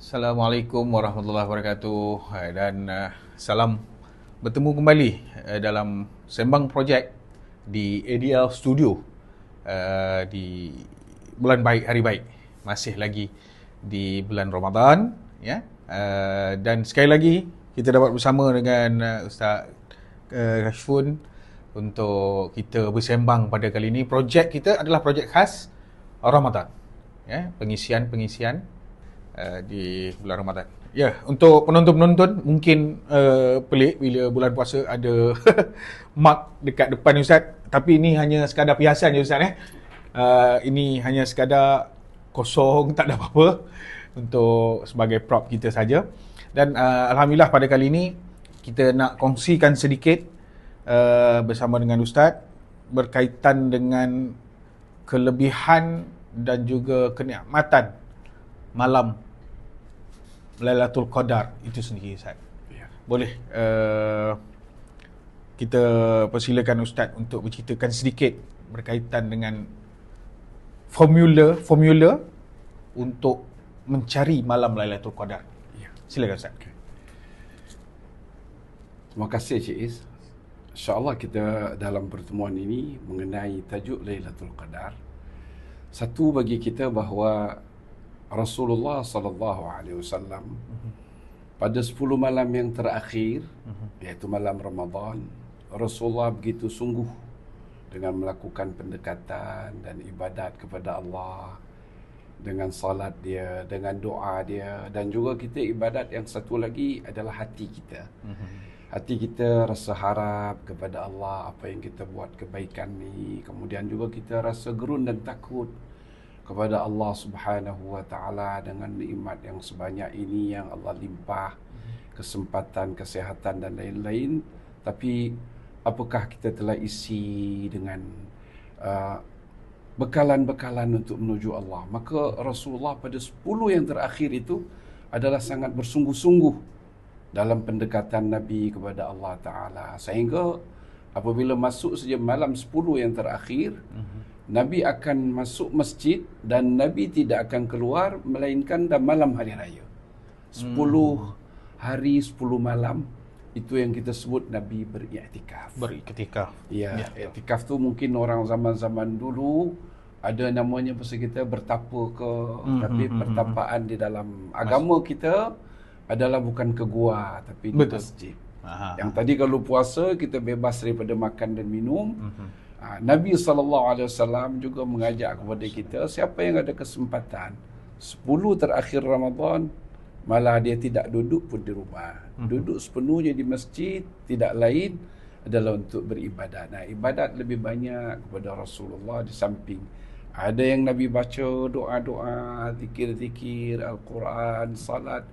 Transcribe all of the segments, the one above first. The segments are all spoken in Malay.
Assalamualaikum warahmatullahi wabarakatuh. Dan salam bertemu kembali dalam sembang projek di ADL Studio di bulan baik, hari baik. Masih lagi di bulan Ramadan, ya. Dan sekali lagi kita dapat bersama dengan Ustaz Rashfun untuk kita bersembang pada kali ini. Projek kita adalah projek khas Ramadan, ya, pengisian di bulan Ramadan. Ya, untuk penonton-penonton mungkin pelik bila bulan puasa ada mark dekat depan Ustaz, tapi ini hanya sekadar perhiasan je Ustaz. Ini hanya sekadar kosong, tak ada apa-apa, untuk sebagai prop kita saja. Dan alhamdulillah pada kali ini kita nak kongsikan sedikit bersama dengan Ustaz berkaitan dengan kelebihan dan juga kenikmatan malam Lailatul Qadar itu sendiri, Ustaz. Ya. Boleh kita persilakan Ustaz untuk berceritakan sedikit berkaitan dengan formula untuk mencari malam Lailatul Qadar. Ya. Silakan Ustaz. Okay. Terima kasih Cik Is. InsyaAllah kita dalam pertemuan ini mengenai tajuk Lailatul Qadar. Satu bagi kita bahawa Rasulullah SAW pada 10 malam yang terakhir, iaitu malam Ramadan, Rasulullah begitu sungguh dengan melakukan pendekatan dan ibadat kepada Allah, dengan salat dia, dengan doa dia, dan juga kita ibadat yang satu lagi adalah hati kita. Hati kita rasa harap kepada Allah apa yang kita buat kebaikan ni, kemudian juga kita rasa gerun dan takut kepada Allah Subhanahu wa taala dengan nikmat yang sebanyak ini yang Allah limpah, kesempatan, kesihatan dan lain-lain. Tapi apakah kita telah isi dengan bekalan-bekalan untuk menuju Allah? Maka Rasulullah pada 10 yang terakhir itu adalah sangat bersungguh-sungguh dalam pendekatan Nabi kepada Allah Ta'ala. Sehingga apabila masuk saja malam 10 yang terakhir, Nabi akan masuk masjid dan Nabi tidak akan keluar melainkan dalam malam hari raya. 10 hari 10 malam itu yang kita sebut Nabi beriktikaf. Beriktikaf. Ya, iktikaf tu mungkin orang zaman-zaman dulu ada namanya pasal kita bertapa ke, tapi pertapaan di dalam agama kita adalah bukan ke gua tapi di masjid. Yang tadi kalau puasa kita bebas daripada makan dan minum. Nabi SAW juga mengajak kepada kita, siapa yang ada kesempatan 10 terakhir Ramadan, malah dia tidak duduk pun di rumah, duduk sepenuhnya di masjid, tidak lain adalah untuk beribadat. Nah, ibadat lebih banyak kepada Rasulullah di samping ada yang Nabi baca doa-doa, zikir-zikir, Al-Quran, salat.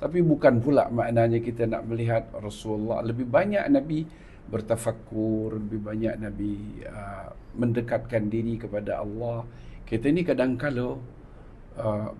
Tapi bukan pula maknanya kita nak melihat Rasulullah lebih banyak Nabi bertafakkur, lebih banyak Nabi mendekatkan diri kepada Allah. Kita ni kadang-kala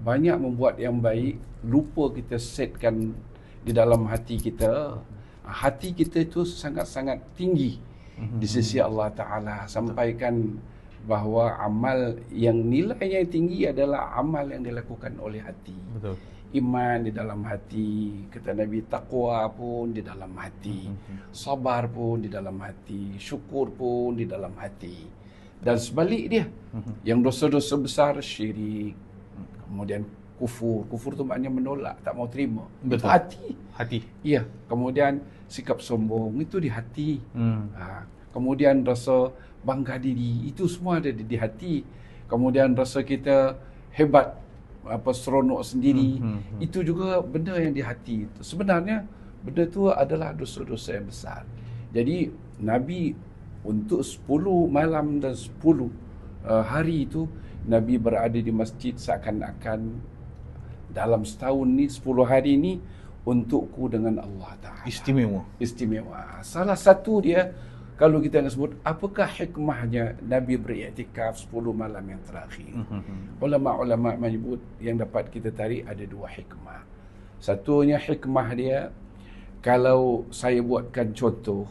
banyak membuat yang baik, lupa kita setkan di dalam hati kita. Hati kita itu sangat-sangat tinggi di sisi Allah Ta'ala. Sampaikan bahawa amal yang nilainya tinggi adalah amal yang dilakukan oleh hati. Betul. Iman di dalam hati, kata Nabi, taqwa pun di dalam hati, sabar pun di dalam hati, syukur pun di dalam hati. Dan sebalik dia, yang dosa-dosa besar syirik, kemudian kufur. Kufur tu maknanya menolak, tak mau terima. Betul. Hati. Iya. Kemudian sikap sombong itu di hati. Kemudian rasa bangga diri, itu semua ada di hati. Kemudian rasa kita hebat, seronok sendiri, itu juga benda yang di hati. Sebenarnya benda itu adalah dosa-dosa yang besar. Jadi Nabi untuk 10 malam dan 10 hari itu Nabi berada di masjid seakan-akan dalam setahun ni 10 hari ni untukku dengan Allah Ta'ala. Istimewa. Salah satu dia, kalau kita nak sebut, apakah hikmahnya Nabi beriktikaf 10 malam yang terakhir? Ulama-ulama menyebut yang dapat kita tarik ada 2 hikmah. Satunya hikmah dia, kalau saya buatkan contoh,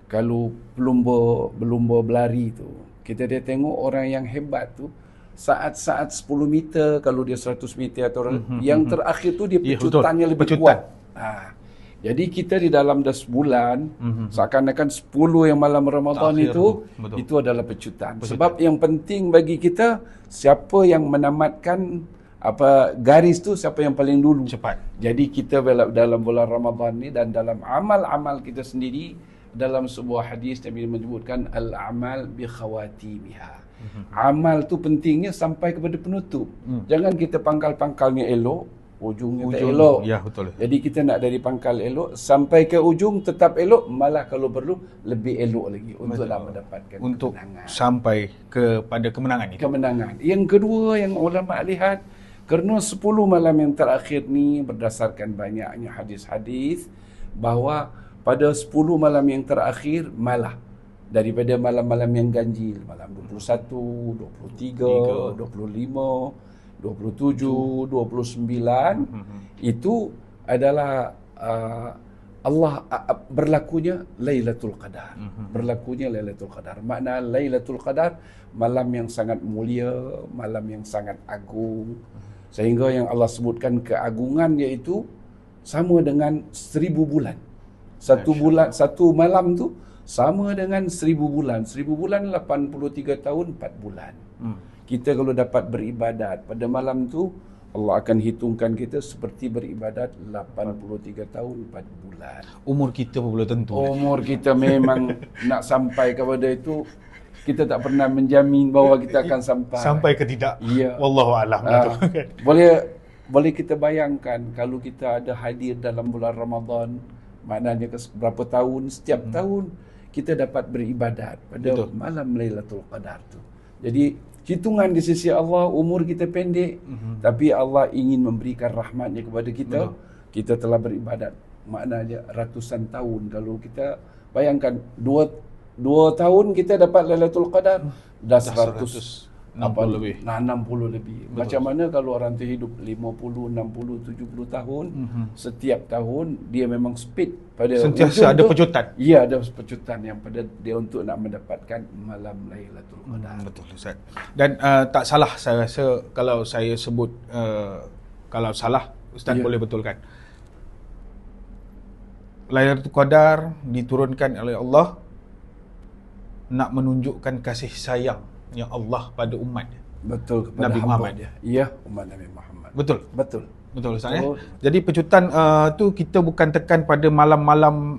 kalau pelumba berlari tu, kita dia tengok orang yang hebat tu, saat-saat 10 meter, kalau dia 100 meter atau yang terakhir tu dia Ya, pecutannya betul. lebih Pecutan. kuat. Jadi kita di dalam dah sebulan, seakan-akan 10 yang malam Ramadan Terakhir itu, betul. itu adalah pecutan. Sebab yang penting bagi kita, siapa yang menamatkan garis tu, siapa yang paling dulu. Cepat. Jadi kita dalam bulan Ramadan ni dan dalam amal-amal kita sendiri, dalam sebuah hadis Nabi menyebutkan al-amal bi khawatimiha. Amal tu pentingnya sampai kepada penutup. Jangan kita pangkal-pangkalnya elok, ujungnya tak elok. Ya, betul. Jadi kita nak dari pangkal elok sampai ke ujung tetap elok, malah kalau perlu lebih elok lagi untuk nak mendapatkan untuk kemenangan. sampai kepada kemenangan itu. Kemenangan. Yang kedua yang ulama lihat, kerana 10 malam yang terakhir ni berdasarkan banyaknya hadis-hadis bahawa pada 10 malam yang terakhir malah daripada malam-malam yang ganjil, malam 21, 23, 25, 27, 29 itu adalah Allah berlakunya Lailatul Qadar. Berlakunya Lailatul Qadar. Makna Lailatul Qadar malam yang sangat mulia, malam yang sangat agung. Sehingga yang Allah sebutkan keagungan iaitu sama dengan 1000 bulan. Satu malam tu sama dengan 1000 bulan. 1000 bulan 83 tahun 4 bulan. Kita kalau dapat beribadat pada malam tu, Allah akan hitungkan kita seperti beribadat 83 tahun 4 bulan. Umur kita pun belum tentu. Umur kita memang nak sampai kepada itu, kita tak pernah menjamin bahawa kita akan sampai. Sampai ke tidak? Ya. Wallahu a'lam. Boleh kita bayangkan kalau kita ada hadir dalam bulan Ramadan, maknanya berapa tahun, setiap tahun kita dapat beribadat pada malam Lailatul Qadar tu. Jadi hitungan di sisi Allah, umur kita pendek, tapi Allah ingin memberikan rahmatnya kepada kita. Kita telah beribadat maknanya ratusan tahun. Kalau kita bayangkan 2 tahun kita dapat Lailatul Qadar, dah 160 lebih. 60 lebih. Betul. Macam mana kalau orang tu hidup 50, 60, 70 tahun, setiap tahun dia memang speed pada Sentiasa ada pecutan. Ya, ada pecutan yang pada dia untuk nak mendapatkan malam Lailatul Qadar. Betul Ustaz. Dan tak salah saya rasa kalau saya sebut kalau salah Ustaz boleh betulkan. Lailatul Qadar diturunkan oleh Allah nak menunjukkan kasih sayang yang Allah pada umat Betul, kepada Nabi Muhammad. Ya, umat Nabi Muhammad. Betul. Betul Ustaz ya. Jadi pecutan tu kita bukan tekan pada malam-malam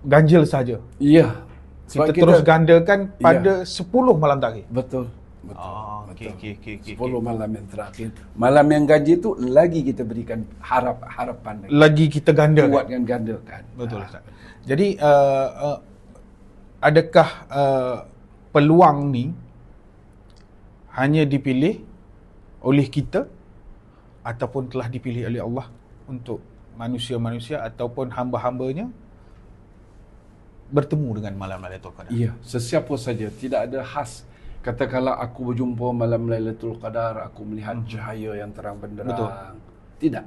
ganjil saja. Ya. Kita terus gandakan pada 10 malam terakhir. Betul. Okey. 10 malam yang terakhir. Malam yang ganjil tu lagi kita berikan harapan lagi kita gandakan. Kuatkan, gandakan. Betul Ustaz. Jadi adakah peluang ni hanya dipilih oleh kita ataupun telah dipilih oleh Allah untuk manusia-manusia ataupun hamba-hambanya bertemu dengan malam Lailatul Qadar? Ya, sesiapa saja, tidak ada khas. Katakanlah aku berjumpa malam Lailatul Qadar, aku melihat cahaya yang terang benderang. Betul. Tidak.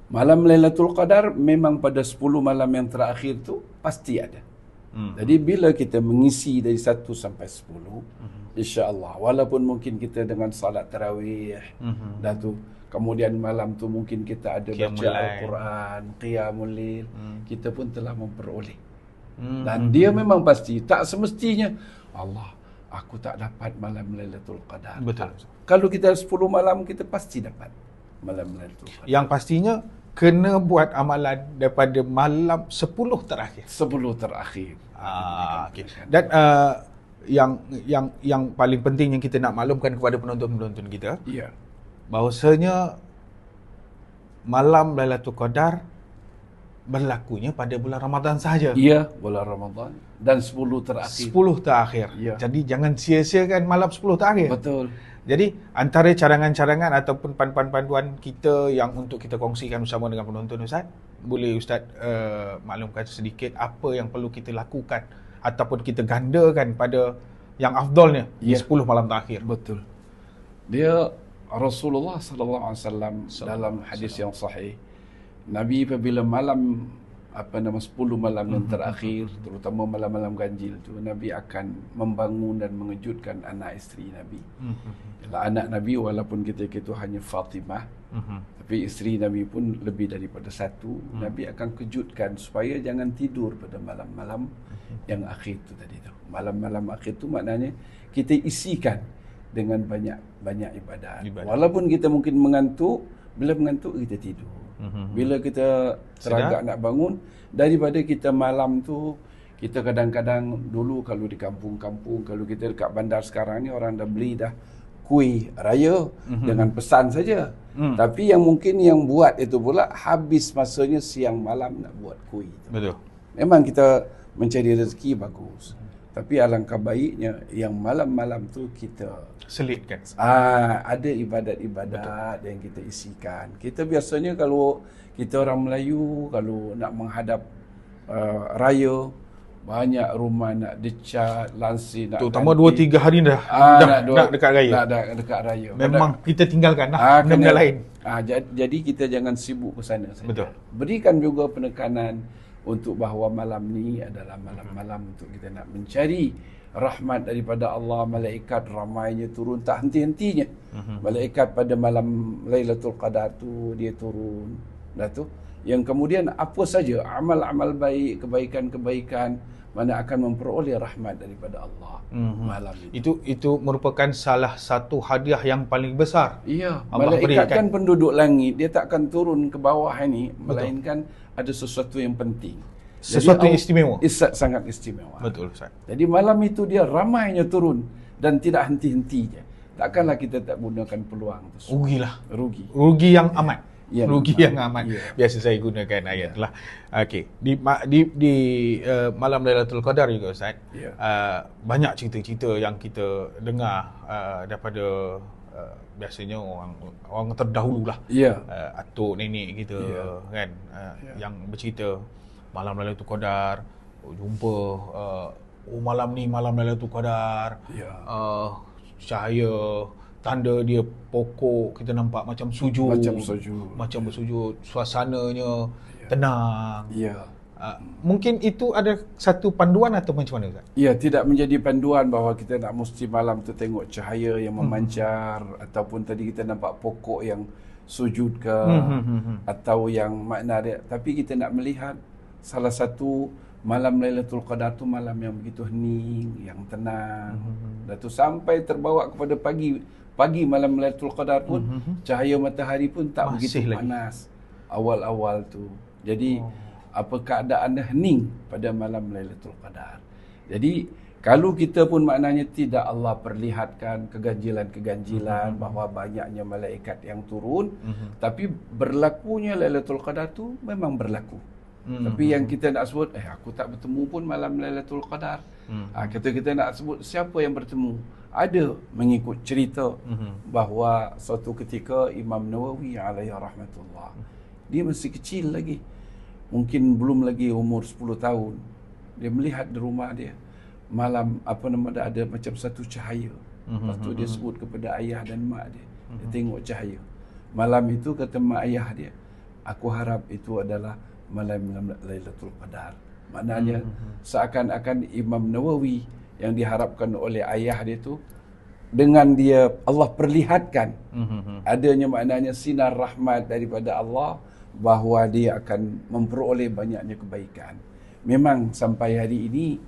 Malam Lailatul Qadar memang pada 10 malam yang terakhir tu pasti ada. Jadi bila kita mengisi dari 1 sampai 10, insya-Allah, walaupun mungkin kita dengan salat tarawih dah tu, kemudian malam tu mungkin kita ada baca Al-Quran, qiyamul lail, kita pun telah memperoleh. Dan dia memang pasti, tak semestinya Allah, aku tak dapat malam Lailatul Qadar. Betul. Kalau kita 10 malam, kita pasti dapat malam Lailatul Qadar. Yang pastinya kena buat amalan daripada malam 10 terakhir. 10 terakhir. Okay. Dan yang paling penting yang kita nak maklumkan kepada penonton-penonton kita, bahawasanya malam Lailatul Qadar berlakunya pada bulan Ramadan sahaja. Ya, bulan Ramadan dan 10 terakhir. 10 terakhir. Ya. Jadi jangan sia-siakan malam 10 terakhir. Betul. Jadi antara cadangan-cadangan ataupun panduan-panduan kita yang untuk kita kongsikan bersama dengan penonton Ustaz, boleh Ustaz maklumkan sedikit apa yang perlu kita lakukan ataupun kita gandakan pada yang afdalnya di 10 malam terakhir. Betul. Dia Rasulullah sallallahu alaihi wasallam dalam hadis yang sahih, Nabi apabila malam 10 malam yang terakhir, terutama malam-malam ganjil tu, Nabi akan membangun dan mengejutkan anak isteri Nabi. Anak Nabi walaupun ketika itu hanya Fatimah, tapi isteri Nabi pun lebih daripada satu. Nabi akan kejutkan supaya jangan tidur pada malam-malam yang akhir tu tadi tu. Malam-malam akhir tu maknanya kita isikan dengan banyak ibadat. Walaupun kita mungkin mengantuk, bila mengantuk kita tidur. Bila kita teragak nak bangun, daripada kita malam tu, kita kadang-kadang dulu kalau di kampung-kampung, kalau kita dekat bandar sekarang ni, orang dah beli dah kuih raya dengan pesan saja. Tapi yang mungkin yang buat itu pula habis masanya siang malam nak buat kuih tu. Betul. Memang kita mencari rezeki bagus. Tapi alangkah baiknya yang malam-malam tu kita selitkan. Ada ibadat-ibadat yang kita isikan. Kita biasanya kalau kita orang Melayu, kalau nak menghadap raya, banyak rumah nak decat, lansir nak terutama 2-3 hari dah nak dekat raya. Nak dekat raya. Memang kita tinggalkan benda lain. Jadi kita jangan sibuk ke sana saja. Betul. Berikan juga penekanan untuk bahawa malam ni adalah malam-malam untuk kita nak mencari rahmat daripada Allah. Malaikat ramainya turun tak henti-hentinya. Malaikat pada malam Lailatul Qadar tu dia turun. Dah tu yang kemudian apa saja amal-amal baik, kebaikan-kebaikan mana akan memperoleh rahmat daripada Allah malam itu. Itu merupakan salah satu hadiah yang paling besar. Ya, Allah malaikat berikan. kan penduduk langit, dia tak akan turun ke bawah ini melainkan ada sesuatu yang penting. Sesuatu yang istimewa. Sangat istimewa. Betul, Ustaz. Jadi malam itu dia ramainya turun dan tidak henti-hentinya. Takkanlah kita tak gunakan peluang tu. Rugi yang amat. Rugi yang amat. Biasa saya gunakan ayat lah. Okey. Di malam Lailatul Qadar juga, Ustaz. Banyak cerita-cerita yang kita dengar daripada biasanya orang terdahulu lah. Atuk nenek kita kan yang bercerita malam Lailatul Qadar, jumpa malam ni malam Lailatul Qadar. Cahaya tanda dia pokok kita nampak macam bersujud, suasananya tenang. Mungkin itu ada satu panduan atau macam mana, Ustaz? Ya, tidak menjadi panduan bahawa kita nak mesti malam tu tengok cahaya yang memancar ataupun tadi kita nampak pokok yang sujud ke atau yang makna dia, tapi kita nak melihat salah satu malam Lailatul Qadar tu malam yang begitu hening, yang tenang. Dan tu sampai terbawa kepada pagi malam Lailatul Qadar pun cahaya matahari pun tak masih begitu lagi panas awal-awal tu. Jadi apa keadaan dah hening pada malam Lailatul Qadar. Jadi kalau kita pun maknanya tidak Allah perlihatkan keganjilan-keganjilan bahawa banyaknya malaikat yang turun, tapi berlakunya Lailatul Qadar tu memang berlaku. Tapi yang kita nak sebut, aku tak bertemu pun malam Lailatul Qadar. Kita nak sebut siapa yang bertemu. Ada mengikut cerita bahawa suatu ketika Imam Nawawi alaihi rahmatullah, dia masih kecil lagi, mungkin belum lagi umur 10 tahun. Dia melihat di rumah dia malam ada macam satu cahaya. Lepas tu dia sebut kepada ayah dan mak dia. Dia tengok cahaya. Malam itu kata mak ayah dia, aku harap itu adalah malam Lailatul Qadar. Maknanya seakan-akan Imam Nawawi yang diharapkan oleh ayah dia tu, dengan dia Allah perlihatkan adanya maknanya sinar rahmat daripada Allah bahawa dia akan memperoleh banyaknya kebaikan. Memang sampai hari ini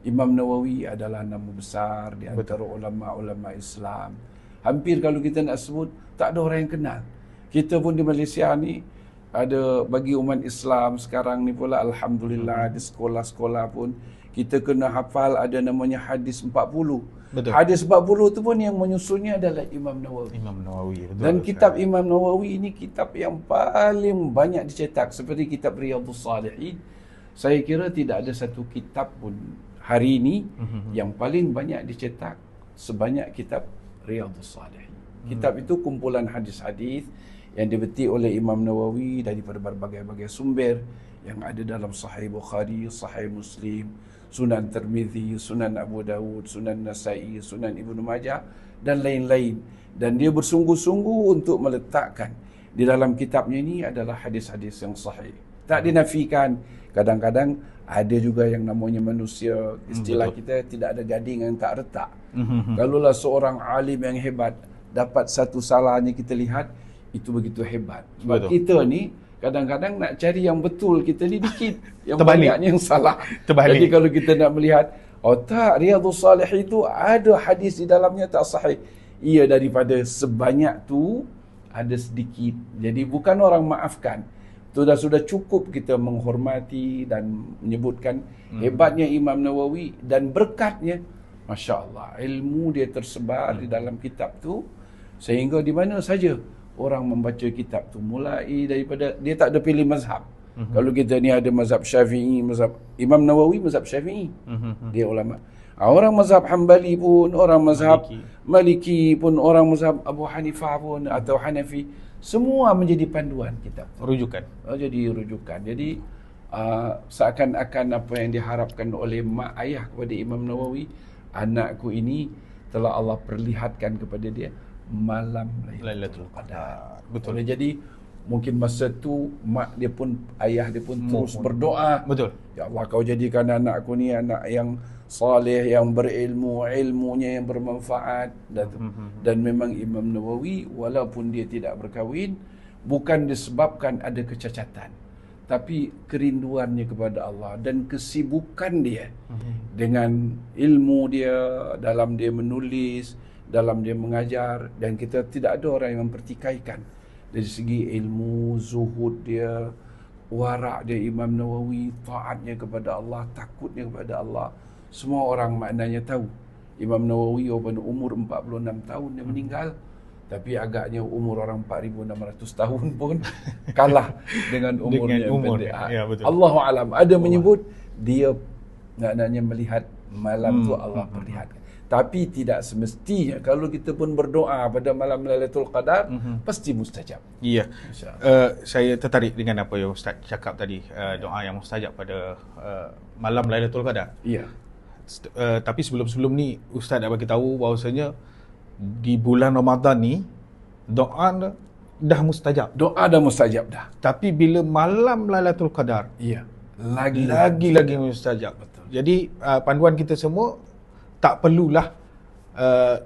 Imam Nawawi adalah nama besar di antara ulama-ulama Islam. Hampir kalau kita nak sebut tak ada orang yang kenal. Kita pun di Malaysia ni ada, bagi umat Islam sekarang ni pula alhamdulillah di sekolah-sekolah pun kita kena hafal ada namanya hadis 40. Betul. Hadis 40 tu pun yang menyusunnya adalah Imam Nawawi. Betul. Dan kitab Imam Nawawi ini kitab yang paling banyak dicetak, seperti kitab Riyadhus Salihin. Saya kira tidak ada satu kitab pun hari ini yang paling banyak dicetak sebanyak kitab Riyadhus Salihin. Kitab itu kumpulan hadis-hadis yang dibetik oleh Imam Nawawi daripada berbagai-bagai sumber yang ada dalam Sahih Bukhari, Sahih Muslim, Sunan Tirmizi, Sunan Abu Dawud, Sunan Nasa'i, Sunan Ibnu Majah dan lain-lain. Dan dia bersungguh-sungguh untuk meletakkan di dalam kitabnya ini adalah hadis-hadis yang sahih. Tak dinafikan. Kadang-kadang ada juga yang namanya manusia, istilah kita tidak ada gading yang tak retak. Kalaulah seorang alim yang hebat dapat satu salahnya kita lihat, itu begitu hebat. Sebab kita ni kadang-kadang nak cari yang betul kita ni dikit, yang banyaknya yang salah. Jadi kalau kita nak melihat, oh tak, Riyadhus Salihin itu ada hadis di dalamnya tak sahih. Ia daripada sebanyak tu ada sedikit. Jadi bukan orang maafkan. Sudah cukup kita menghormati dan menyebutkan hebatnya Imam Nawawi dan berkatnya. Masya Allah, ilmu dia tersebar di dalam kitab tu, sehingga di mana saja orang membaca kitab tu, mulai daripada, dia tak ada pilih mazhab. Kalau kita ni ada mazhab Syafi'i, mazhab Imam Nawawi, mazhab Syafi'i, dia ulama. Orang mazhab Hanbali pun, orang mazhab Maliki pun, orang mazhab Abu Hanifah pun atau Hanafi, semua menjadi panduan kitab. Rujukan. Jadi rujukan. Jadi seakan-akan apa yang diharapkan oleh mak ayah kepada Imam Nawawi, anakku ini telah Allah perlihatkan kepada dia malam Lailatul Qadar. Betul. Jadi mungkin masa tu mak dia pun, ayah dia pun terus berdoa. Betul. Ya Allah, kau jadikan anakku ni anak yang saleh, yang berilmu, ilmunya yang bermanfaat. Dan memang Imam Nawawi walaupun dia tidak berkahwin, bukan disebabkan ada kecacatan, tapi kerinduannya kepada Allah dan kesibukan dia dengan ilmu dia, dalam dia menulis, dalam dia mengajar. Dan kita tidak ada orang yang mempertikaikan dari segi ilmu, zuhud dia, warak dia Imam Nawawi, taatnya kepada Allah, takutnya kepada Allah. Semua orang maknanya tahu Imam Nawawi walaupun umur 46 tahun dia meninggal, tapi agaknya umur orang 4,600 tahun pun kalah dengan umurnya yang pendek. Ya, betul. Allahu alam. Ada menyebut dia maknanya melihat malam tu Allah perlihatkan. Tapi tidak semestinya kalau kita pun berdoa pada malam Lailatul Qadar pasti mustajab. Ya. Saya tertarik dengan apa yang Ustaz cakap tadi, doa yang mustajab pada malam Lailatul Qadar. Ya. Tapi sebelum ni Ustaz nak bagi tahu bahawasanya di bulan Ramadan ni doa dah mustajab. Doa dah mustajab dah. Tapi bila malam Lailatul Qadar, iya, lagi mustajab. Betul. Jadi panduan kita semua, tak perlulah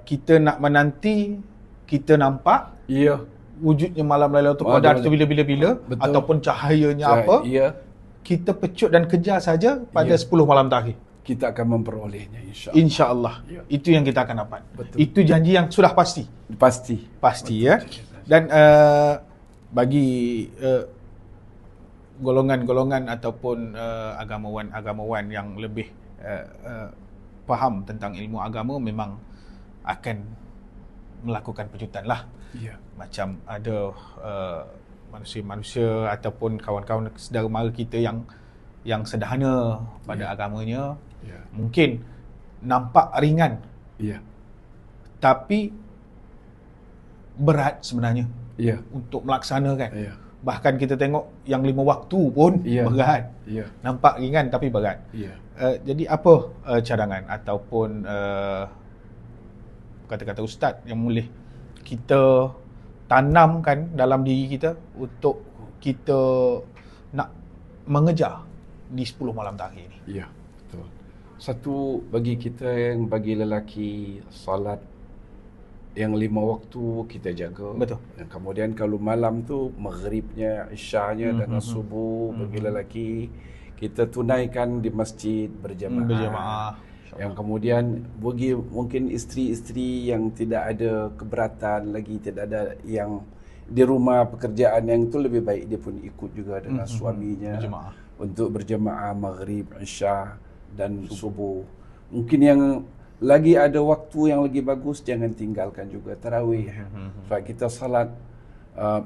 kita nak menanti kita nampak wujudnya malam Lailatul Qadar tu bila-bila ataupun cahayanya apa. Iya. Kita pecut dan kejar saja pada 10 malam terakhir. Kita akan memperolehnya insya-Allah. Insya-Allah. Ya. Itu yang kita akan dapat. Betul. Itu janji yang sudah pasti. Pasti Ya. Dan bagi golongan-golongan ataupun agamawan yang lebih faham tentang ilmu agama, memang akan melakukan pecutan lah. Ya. Macam ada manusia-manusia ataupun kawan-kawan saudara mara kita yang sederhana pada agamanya, mungkin nampak ringan, tapi berat sebenarnya untuk melaksanakan. Bahkan kita tengok yang 5 waktu pun berat. Nampak ringan tapi berat. Jadi apa cadangan ataupun kata-kata Ustaz yang boleh kita tanamkan dalam diri kita untuk kita nak mengejar di 10 malam terakhir ni? Ya, betul. Satu, bagi kita yang bagi lelaki, salat yang 5 waktu kita jaga. Betul. Dan kemudian kalau malam tu maghribnya, isyanya dan subuh, bagi lelaki kita tunaikan di masjid berjamaah. Yang kemudian bagi mungkin isteri-isteri yang tidak ada keberatan lagi, tidak ada yang di rumah pekerjaan, yang itu lebih baik dia pun ikut juga dengan suaminya untuk berjemaah maghrib, isya dan subuh. Mungkin yang lagi ada waktu yang lagi bagus, jangan tinggalkan juga tarawih. Sebab kita salat,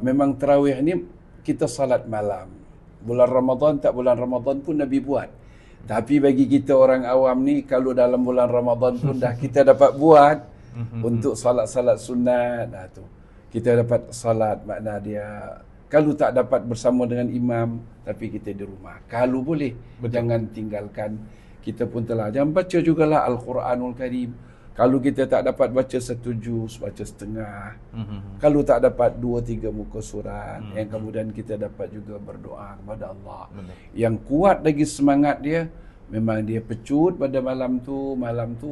memang tarawih ni kita salat malam. Bulan Ramadan tak bulan Ramadan pun Nabi buat. Tapi bagi kita orang awam ni, kalau dalam bulan Ramadan pun dah kita dapat buat untuk salat-salat sunat. Tu kita dapat salat, makna dia kalau tak dapat bersama dengan imam, tapi kita di rumah. Kalau boleh, jangan tinggalkan. Kita pun telah, jangan baca jugalah Al-Quranul Karim. Kalau kita tak dapat baca satu juz, baca setengah. Kalau tak dapat 2-3 muka surat, yang kemudian kita dapat juga berdoa kepada Allah. Yang kuat lagi semangat dia, memang dia pecut pada malam tu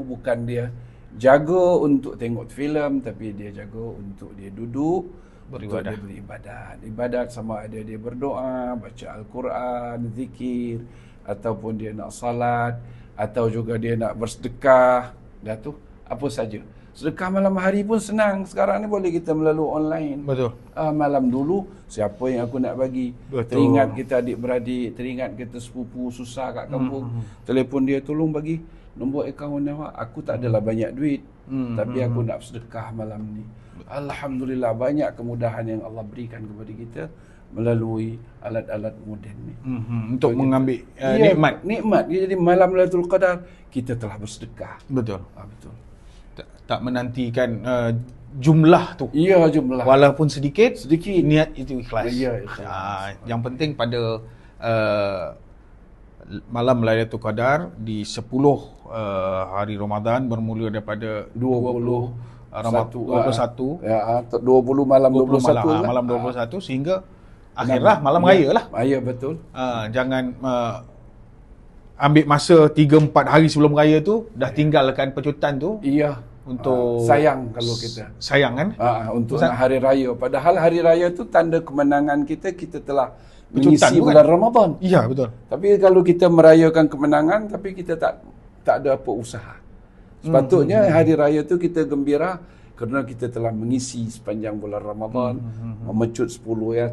bukan dia jaga untuk tengok filem, tapi dia jaga untuk dia duduk beribadah. Untuk dia beribadat. Ibadat sama ada dia berdoa, baca Al-Quran, zikir, ataupun dia nak salat, atau juga dia nak bersedekah. Dah tu, apa saja. Sedekah malam hari pun senang. Sekarang ni boleh kita melalui online. Betul. Malam dulu, siapa yang aku nak bagi? Betul. Teringat kita adik-beradik, teringat kita sepupu susah kat kampung. Telefon dia, tolong bagi nombor akaun awak. Aku tak adalah banyak duit, tapi aku nak sedekah malam ni. Alhamdulillah, banyak kemudahan yang Allah berikan kepada kita melalui alat-alat moden ni. Untuk mengambil nikmat. Nikmat. Jadi malam Lailatul Qadar kita telah bersedekah. Betul. Betul. Tak menantikan jumlah tu. Ya, jumlah. Walaupun sedikit, sedikit. Niat itu ikhlas. Ya, ikhlas. Yang penting pada malam Lailatul Qadar di 10 hari Ramadan bermula daripada 21 ya, 20 malam 21 malam 21 sehingga akhirlah malam raya lah. Ya, betul. Jangan ambil masa 3-4 hari sebelum raya tu dah tinggalkan pecutan tu. Iya. Untuk sayang kalau kita. Sayang kan? Untuk hari raya. Padahal hari raya tu tanda kemenangan kita telah pecutan mengisi bulan Ramadan. Iya, betul. Tapi kalau kita merayakan kemenangan tapi kita tak ada apa usaha. Sepatutnya hari raya tu kita gembira kerana kita telah mengisi sepanjang bulan Ramadan, memecut 10 ya.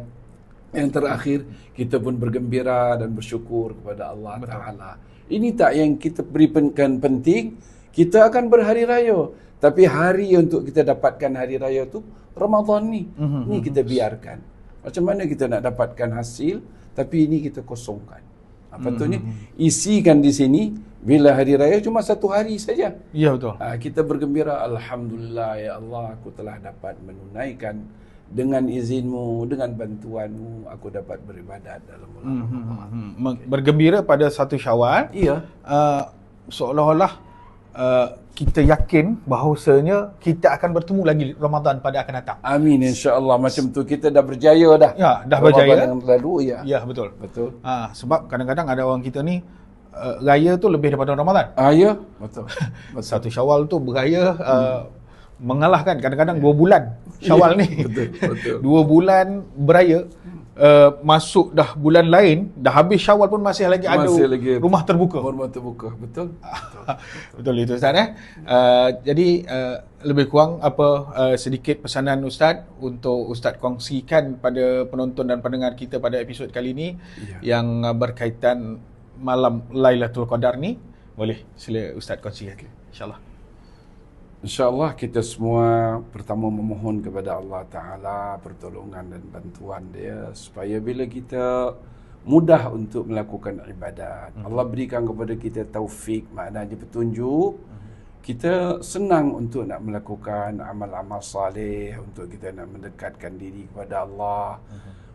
Yang terakhir kita pun bergembira dan bersyukur kepada Allah Ta'ala. Ini tak yang kita berikan penting, kita akan berhari raya. Tapi hari untuk kita dapatkan hari raya tu Ramadan ni. Ni kita biarkan. Macam mana kita nak dapatkan hasil tapi ini kita kosongkan. Patutnya isikan di sini bila hari raya cuma 1 hari saja. Ya, betul. Kita bergembira, alhamdulillah ya Allah, aku telah dapat menunaikan dengan izinmu, dengan bantuanmu, aku dapat beribadat dalam bulan Ramadan. Bergembira pada 1 Syawal. Iya. Seolah-olah kita yakin bahawasanya kita akan bertemu lagi Ramadan pada akan datang. Amin, insya-Allah. Macam tu kita dah berjaya dah. Ya, dah berjaya. Yang lalu ya. Ya, betul. Betul. Sebab kadang-kadang ada orang kita ni raya tu lebih daripada Ramadan. Ya, betul. 1 Syawal tu beraya mengalahkan kadang-kadang 2 bulan Syawal ni. Betul. 2 bulan beraya, masuk dah bulan lain, dah habis Syawal pun masih lagi ada rumah terbuka. Rumah terbuka, betul. Betul itu Ustaz Jadi lebih kurang sedikit pesanan Ustaz untuk Ustaz kongsikan pada penonton dan pendengar kita pada episod kali ini yang berkaitan malam Lailatul Qadar ni. Boleh sila Ustaz kongsikan, insya-Allah. InsyaAllah kita semua pertama memohon kepada Allah Ta'ala pertolongan dan bantuan dia supaya bila kita mudah untuk melakukan ibadat, Allah berikan kepada kita taufik, maknanya petunjuk, kita senang untuk nak melakukan amal-amal saleh, untuk kita nak mendekatkan diri kepada Allah,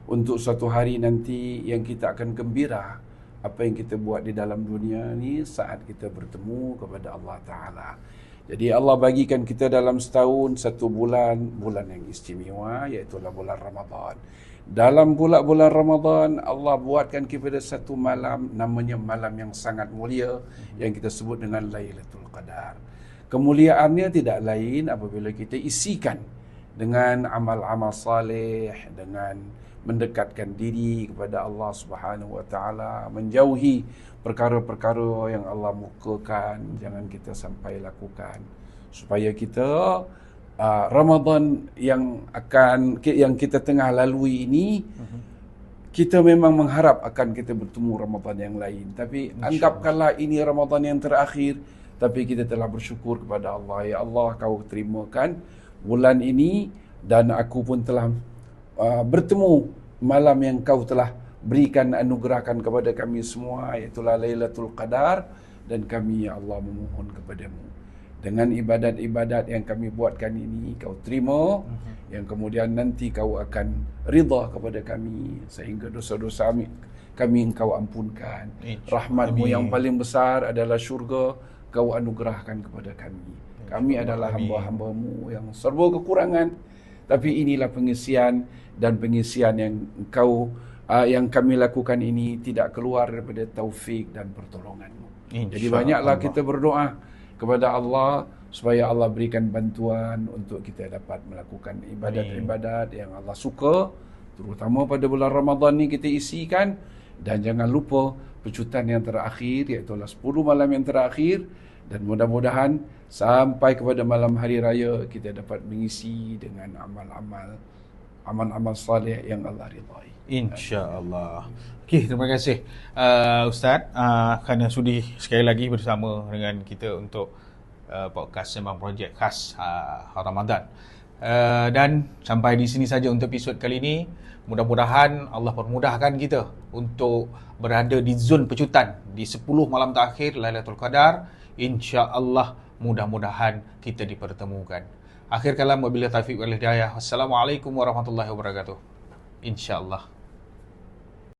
untuk suatu hari nanti yang kita akan gembira apa yang kita buat di dalam dunia ni saat kita bertemu kepada Allah Ta'ala. Jadi Allah bagikan kita dalam setahun 1 bulan yang istimewa, iaitulah bulan Ramadan. Dalam bulan Ramadan, Allah buatkan kepada 1 malam, namanya malam yang sangat mulia, yang kita sebut dengan Lailatul Qadar. Kemuliaannya tidak lain apabila kita isikan dengan amal-amal saleh, dengan mendekatkan diri kepada Allah Subhanahu Wa Taala, menjauhi perkara-perkara yang Allah murkakan, jangan kita sampai lakukan, supaya kita Ramadan yang kita tengah lalui ini, kita memang mengharap akan kita bertemu Ramadan yang lain, tapi anggapkanlah ini Ramadan yang terakhir, tapi kita telah bersyukur kepada Allah. Ya Allah, kau terimakan bulan ini dan aku pun telah bertemu malam yang kau telah berikan, anugerahkan kepada kami semua, iaitulah Lailatul Qadar, dan kami ya Allah memohon kepadamu dengan ibadat-ibadat yang kami buatkan ini kau terima, yang kemudian nanti kau akan ridha kepada kami sehingga dosa-dosa kami engkau ampunkan. Rahmatmu yang paling besar adalah syurga, kau anugerahkan kepada kami. Kami adalah hamba-hambamu yang serba kekurangan, tapi inilah pengisian dan pengisian yang yang kami lakukan ini tidak keluar daripada taufik dan pertolongan-Mu. Jadi banyaklah kita berdoa kepada Allah supaya Allah berikan bantuan untuk kita dapat melakukan ibadat-ibadat yang Allah suka, terutama pada bulan Ramadan ni kita isikan. Dan jangan lupa pecutan yang terakhir, iaitu 10 malam yang terakhir, dan mudah-mudahan sampai kepada malam hari raya kita dapat mengisi dengan amal-amal salih yang Allah ridai. InsyaAllah. Okey, terima kasih Ustaz kerana sudi sekali lagi bersama dengan kita untuk podcast Sembang Projek khas Ramadan. Dan sampai di sini saja untuk episod kali ini. Mudah-mudahan Allah permudahkan kita untuk berada di zon pecutan di 10 malam terakhir Lailatul Qadar. InsyaAllah mudah-mudahan kita dipertemukan. Akhir kalam, wabillahi taufiq wal hidayah. Wassalamualaikum warahmatullahi wabarakatuh. InsyaAllah.